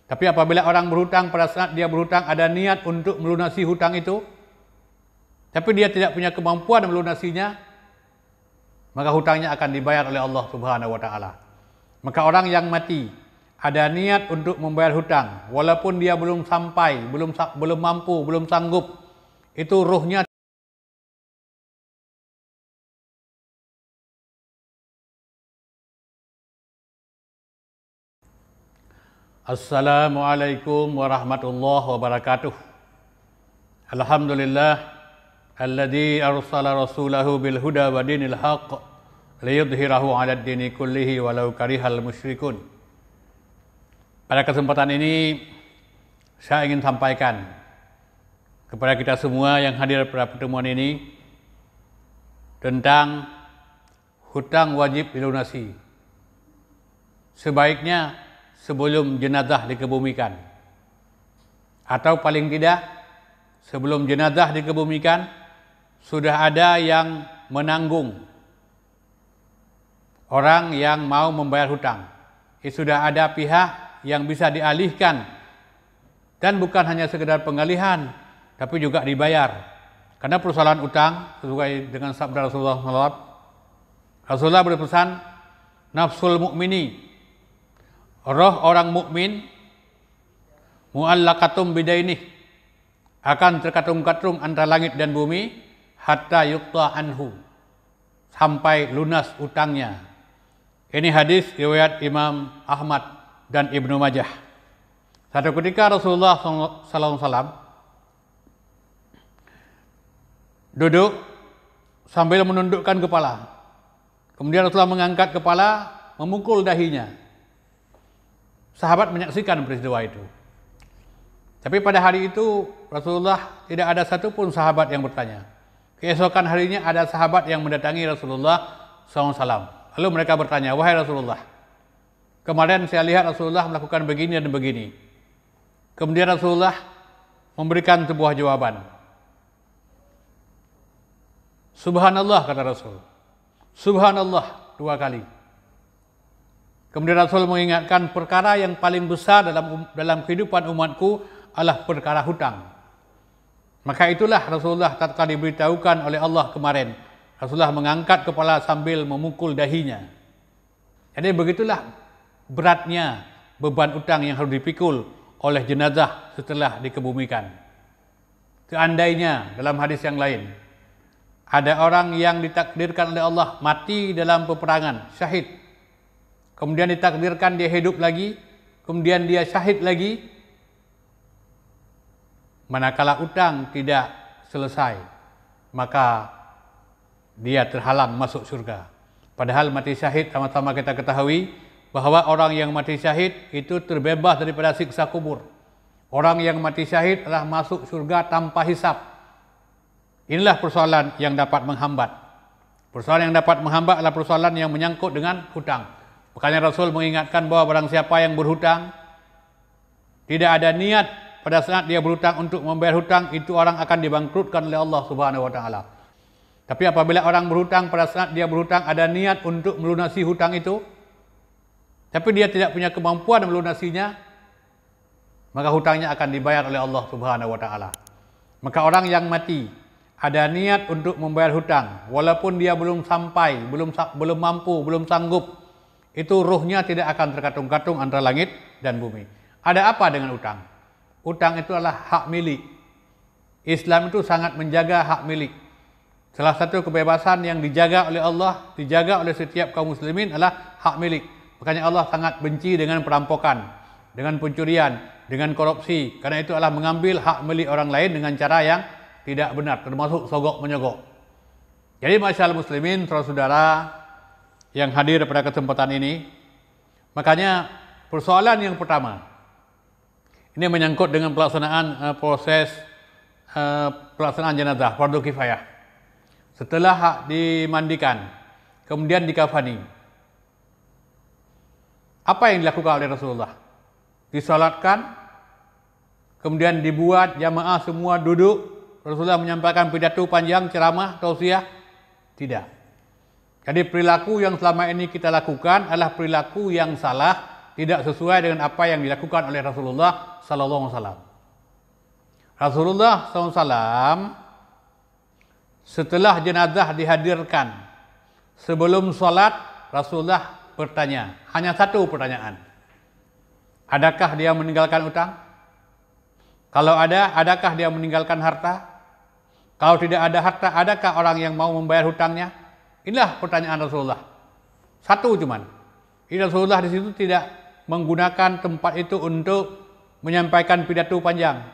Tapi apabila orang berhutang, pada saat dia berhutang ada niat untuk melunasi hutang itu, tapi dia tidak punya kemampuan melunasinya, maka hutangnya akan dibayar oleh Allah Subhanahu wa taala. Maka orang yang mati ada niat untuk membayar hutang, walaupun dia belum sampai, belum mampu, belum sanggup, itu ruhnya. Assalamualaikum warahmatullahi wabarakatuh. Alhamdulillah alladzi arsala rasulahu bil huda wa dinil haqq liyudhhirahu 'alad dini kullihi walau karihal musyrikun. Pada kesempatan ini saya ingin sampaikan kepada kita semua yang hadir pada pertemuan ini tentang hutang wajib dilunasi. Sebaiknya sebelum jenazah dikebumikan, atau paling tidak sebelum jenazah dikebumikan sudah ada yang menanggung orang yang mau membayar hutang. Sudah ada pihak yang bisa dialihkan, dan bukan hanya sekedar pengalihan, tapi juga dibayar. Karena persoalan utang sesuai dengan sabda Rasulullah SAW, Rasulullah berpesan, nafsul mu'mini, roh orang mukmin, mu'allaqatum bidainih, akan terkatung-katung antara langit dan bumi, hatta yuqta anhu, sampai lunas utangnya. Ini hadis riwayat Imam Ahmad dan Ibnu Majah. Satu ketika Rasulullah SAW duduk sambil menundukkan kepala. Kemudian Rasulullah mengangkat kepala, memukul dahinya. Sahabat menyaksikan peristiwa itu. Tapi pada hari itu Rasulullah tidak ada satupun sahabat yang bertanya. Keesokan harinya ada sahabat yang mendatangi Rasulullah SAW. Lalu mereka bertanya, wahai Rasulullah, kemarin saya lihat Rasulullah melakukan begini dan begini. Kemudian Rasulullah memberikan sebuah jawaban. Subhanallah, kata Rasul. Subhanallah 2 kali. Kemudian Rasul mengingatkan perkara yang paling besar dalam kehidupan umatku adalah perkara hutang. Maka itulah Rasulullah tatkala diberitahukan oleh Allah kemarin, Rasulullah mengangkat kepala sambil memukul dahinya. Jadi begitulah beratnya beban utang yang harus dipikul oleh jenazah setelah dikebumikan. Seandainya dalam hadis yang lain ada orang yang ditakdirkan oleh Allah mati dalam peperangan, syahid, kemudian ditakdirkan dia hidup lagi, kemudian dia syahid lagi, manakala utang tidak selesai, maka dia terhalang masuk surga. Padahal mati syahid sama-sama kita ketahui bahwa orang yang mati syahid itu terbebas daripada siksa kubur. Orang yang mati syahid adalah masuk surga tanpa hisab. Inilah persoalan yang dapat menghambat. Persoalan yang dapat menghambat adalah persoalan yang menyangkut dengan hutang. Makanya Rasul mengingatkan bahwa barang siapa yang berhutang, tidak ada niat pada saat dia berhutang untuk membayar hutang, itu orang akan dibangkrutkan oleh Allah Subhanahu wa taala. Tapi apabila orang berhutang, pada saat dia berhutang ada niat untuk melunasi hutang itu, tapi dia tidak punya kemampuan melunasinya, maka hutangnya akan dibayar oleh Allah Subhanahu wa taala. Maka orang yang mati ada niat untuk membayar hutang, walaupun dia belum sampai, belum mampu, belum sanggup, itu ruhnya tidak akan terkatung-katung antara langit dan bumi. Ada apa dengan utang? Utang itu adalah hak milik. Islam itu sangat menjaga hak milik. Salah satu kebebasan yang dijaga oleh Allah, dijaga oleh setiap kaum muslimin adalah hak milik. Makanya Allah sangat benci dengan perampokan, dengan pencurian, dengan korupsi. Karena itu adalah mengambil hak milik orang lain dengan cara yang tidak benar, termasuk sogok menyogok. Jadi masyaallah muslimin, saudara-saudara yang hadir pada kesempatan ini, makanya persoalan yang pertama ini menyangkut dengan pelaksanaan proses pelaksanaan jenazah fardu kifayah. Setelah dimandikan, kemudian dikafani, apa yang dilakukan oleh Rasulullah? Disalatkan, kemudian dibuat jamaah semua duduk, Rasulullah menyampaikan pidato panjang, ceramah, tausiah? Tidak. Jadi perilaku yang selama ini kita lakukan adalah perilaku yang salah, tidak sesuai dengan apa yang dilakukan oleh Rasulullah sallallahu alaihi wasallam. Rasulullah sallallahu alaihi wasallam setelah jenazah dihadirkan, sebelum sholat, Rasulullah bertanya, hanya satu pertanyaan. Adakah dia meninggalkan utang? Kalau ada, adakah dia meninggalkan harta? Kalau tidak ada harta, adakah orang yang mau membayar hutangnya? Inilah pertanyaan Rasulullah. Satu cuman. Ini Rasulullah di situ tidak menggunakan tempat itu untuk menyampaikan pidato panjang.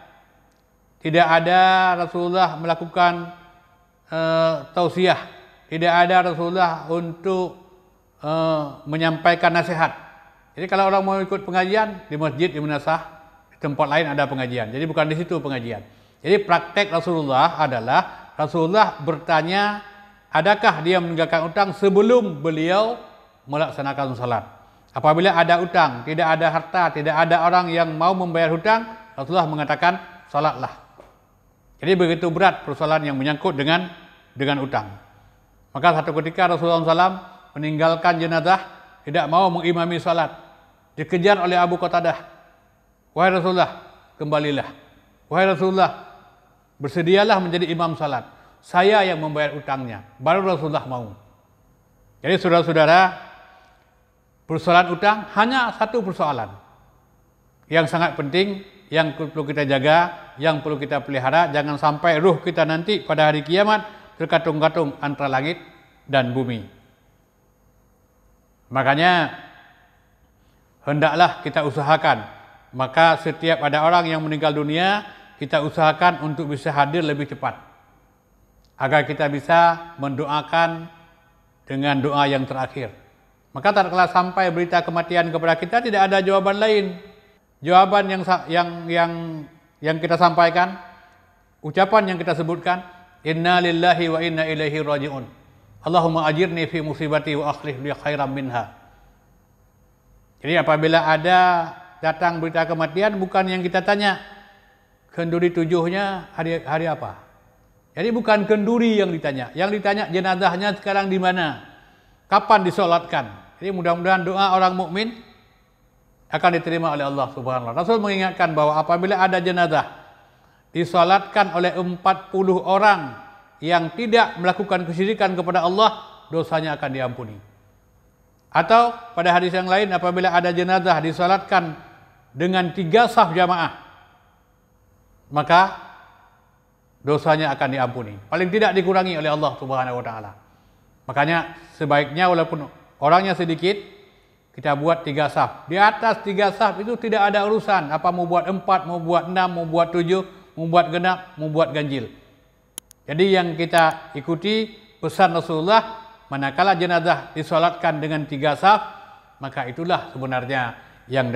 Tidak ada Rasulullah melakukan tausiah. Tidak ada Rasulullah untuk menyampaikan nasihat. Jadi kalau orang mau ikut pengajian di masjid, di Munasah, di tempat lain ada pengajian. Jadi bukan di situ pengajian. Jadi praktek Rasulullah adalah Rasulullah bertanya, adakah dia meninggalkan utang sebelum beliau melaksanakan salat. Apabila ada utang, tidak ada harta, tidak ada orang yang mau membayar hutang, Rasulullah mengatakan salatlah. Jadi begitu berat persoalan yang menyangkut dengan utang. Maka satu ketika Rasulullah SAW meninggalkan jenazah, tidak mau mengimami salat. Dikejar oleh Abu Qatadah. Wahai Rasulullah, kembalilah. Wahai Rasulullah, bersedialah menjadi imam salat. Saya yang membayar utangnya. Baru Rasulullah mau. Jadi saudara-saudara, persoalan utang hanya satu persoalan yang sangat penting, yang perlu kita jaga, yang perlu kita pelihara. Jangan sampai ruh kita nanti pada hari kiamat terkatung-katung antara langit dan bumi. Makanya hendaklah kita usahakan. Maka setiap ada orang yang meninggal dunia, kita usahakan untuk bisa hadir lebih cepat. Agar kita bisa mendoakan dengan doa yang terakhir. Maka tatkala sampai berita kematian kepada kita, tidak ada jawaban lain. Jawaban yang kita sampaikan, ucapan yang kita sebutkan, inna lillahi wa inna ilaihi raji'un. Allahumma ajirni fi musibati wa akhlif li khairan minha. Jadi apabila ada datang berita kematian, bukan yang kita tanya, kenduri tujuhnya hari apa? Jadi bukan kenduri yang ditanya. Yang ditanya jenazahnya sekarang di mana? Kapan disolatkan? Jadi mudah-mudahan doa orang mukmin akan diterima oleh Allah Subhanahu wa taala. Rasul mengingatkan bahwa apabila ada jenazah disolatkan oleh 40 orang yang tidak melakukan kesyirikan kepada Allah, dosanya akan diampuni. Atau pada hadis yang lain, apabila ada jenazah disolatkan dengan 3 saf jamaah, maka dosanya akan diampuni. Paling tidak dikurangi oleh Allah Subhanahu wa taala. Makanya sebaiknya walaupun orangnya sedikit, kita buat 3 saf. Di atas 3 saf itu tidak ada urusan. Apa mau buat 4, mau buat 6, mau buat 7, mau buat genap, mau buat ganjil. Jadi yang kita ikuti pesan Rasulullah, manakala jenazah disolatkan dengan 3 saf, maka itulah sebenarnya yang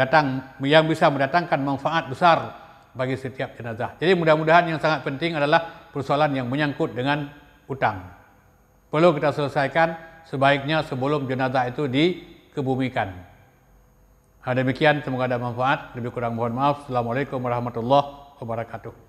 bisa mendatangkan manfaat besar bagi setiap jenazah. Jadi mudah-mudahan yang sangat penting adalah persoalan yang menyangkut dengan utang. Perlu kita selesaikan sebaiknya sebelum jenazah itu dikebumikan. Demikian, semoga ada manfaat. Lebih kurang mohon maaf. Assalamualaikum warahmatullahi wabarakatuh.